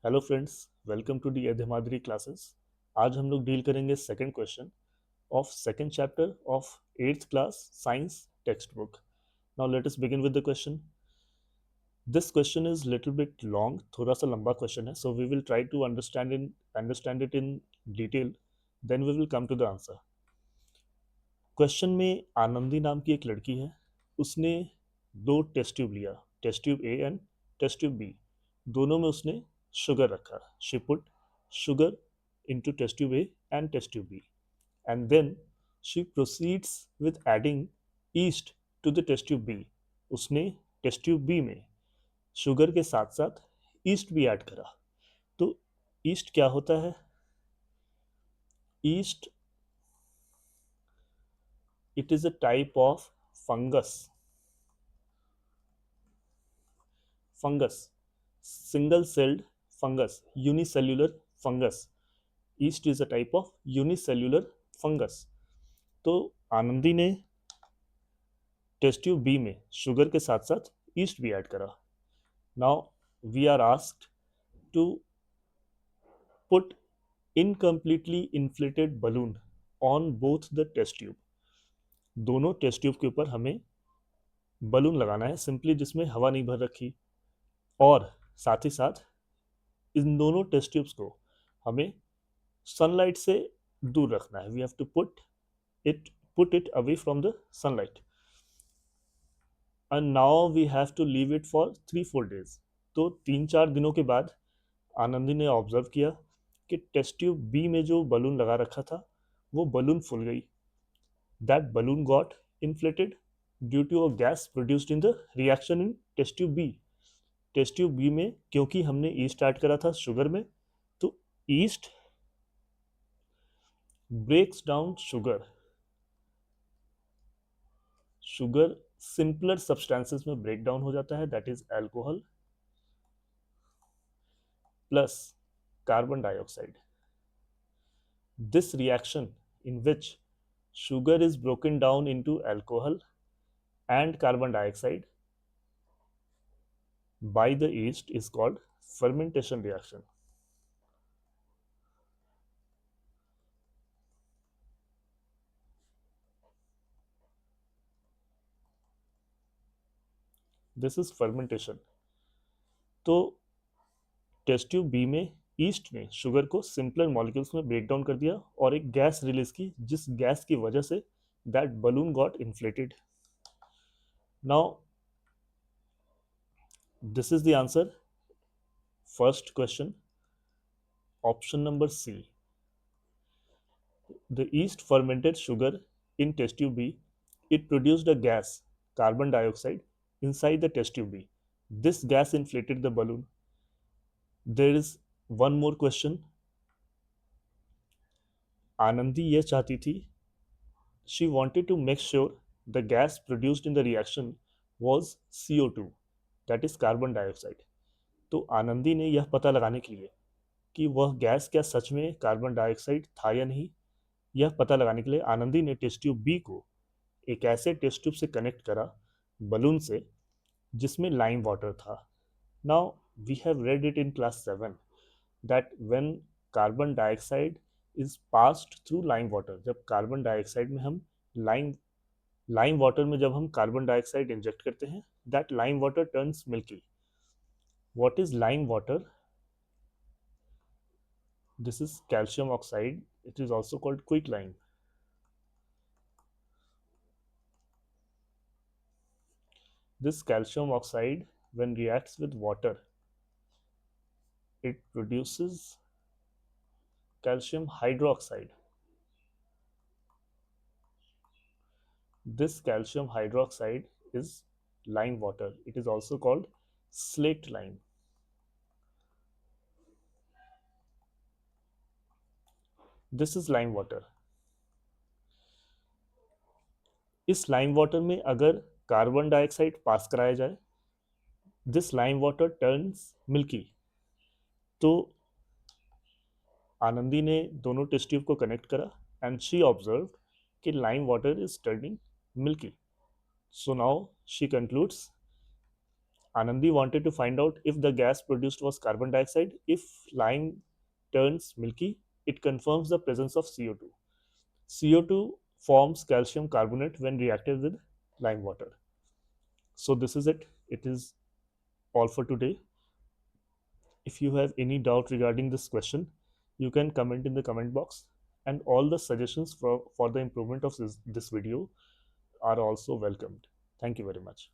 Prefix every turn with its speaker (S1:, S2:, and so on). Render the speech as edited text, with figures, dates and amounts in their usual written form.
S1: Hello friends, welcome to the Edhmadri classes. आज हम लोग डील करेंगे second question of second chapter of eighth class science text book. Now let us begin with the question. This question is little bit long, थोड़ा सा लंबा question है, so we will try to understand it in detail, then we will come to the answer. Question में आनंदी नाम की एक लड़की है। उसने दो टेस्ट ट्यूब लिया, test tube A and test tube B. दोनों में उसने शुगर रखा। She put sugar into test tube A and test tube B, and then she proceeds with adding yeast to the test tube B. उसने test tube B में sugar के साथ साथ yeast भी ऐड करा। तो ईस्ट क्या होता है? Yeast, it is a type of fungus. Fungus, single celled fungus, unicellular fungus. Yeast is a type of unicellular fungus. तो आनंदी ने टेस्ट ट्यूब बी में शुगर के साथ साथ ईस्ट भी ऐड करा। Now we are asked to put incompletely inflated balloon on both the test tube. दोनों test tube के ऊपर हमें बलून लगाना है सिंपली, जिसमें हवा नहीं भर रखी, और साथ ही साथ इन दोनों टेस्ट ट्यूब्स को हमें सनलाइट से दूर रखना है। We have to it put it away from the sunlight, and now we have to leave it for 3-4 days। तो 3-4 दिनों के बाद आनंदी ने ऑब्जर्व किया कि टेस्ट ट्यूब बी में जो बलून लगा रखा था वो बलून फूल गई। That balloon got inflated due to a gas produced in the reaction in test tube B. Test tube B में क्योंकि हमने ईस्ट ऐड करा था शुगर में, तो yeast breaks down sugar. Sugar simpler substances में ब्रेक डाउन हो जाता है, that is alcohol plus carbon dioxide. This reaction, in which sugar is broken down into alcohol and carbon dioxide by the yeast, is called fermentation reaction. This is fermentation. तो test tube B में east ने sugar को simpler molecules में break down कर दिया और एक gas release की, जिस गैस की वजह से that balloon got inflated. Now this is the answer. First question, option number C. The yeast fermented sugar in test tube B. It produced a gas, carbon dioxide, inside the test tube B. This gas inflated the balloon. There is one more question. Anandi यह चाहती थी, she wanted to make sure the gas produced in the reaction was CO2, that is carbon dioxide. तो आनंदी ने यह पता लगाने के लिए कि वह गैस क्या सच में कार्बन डाइऑक्साइड था या नहीं, यह पता लगाने के लिए आनंदी ने टेस्ट ट्यूब बी को एक ऐसे टेस्ट ट्यूब से कनेक्ट करा बलून से जिसमें लाइम वाटर था। Now we have read it in class 7 that when carbon dioxide is passed through lime water, जब कार्बन डाइऑक्साइड में हम लाइम लाइम वाटर में जब हम कार्बन डाइऑक्साइड इंजेक्ट करते हैं, that lime water turns milky. What is lime water? This is calcium oxide, it is also called quick lime. This calcium oxide, when reacts with water, it produces calcium hydroxide. This calcium hydroxide is lime water. It is also called slaked lime. This is lime water. इस lime water में अगर carbon dioxide पास कराया जाए, this lime water turns milky. तो आनंदी ने दोनों test tube को connect करा एंड शी ऑब्जर्व कि lime water is turning milky. So now she concludes Anandi wanted to find out if the gas produced was carbon dioxide. If lime turns milky, it confirms the presence of CO2. CO2 forms calcium carbonate when reacted with lime water. So this is it. It is all for today. If you have any doubt regarding this question, you can comment in the comment box, and all the suggestions for the improvement of this video are also welcomed. Thank you very much.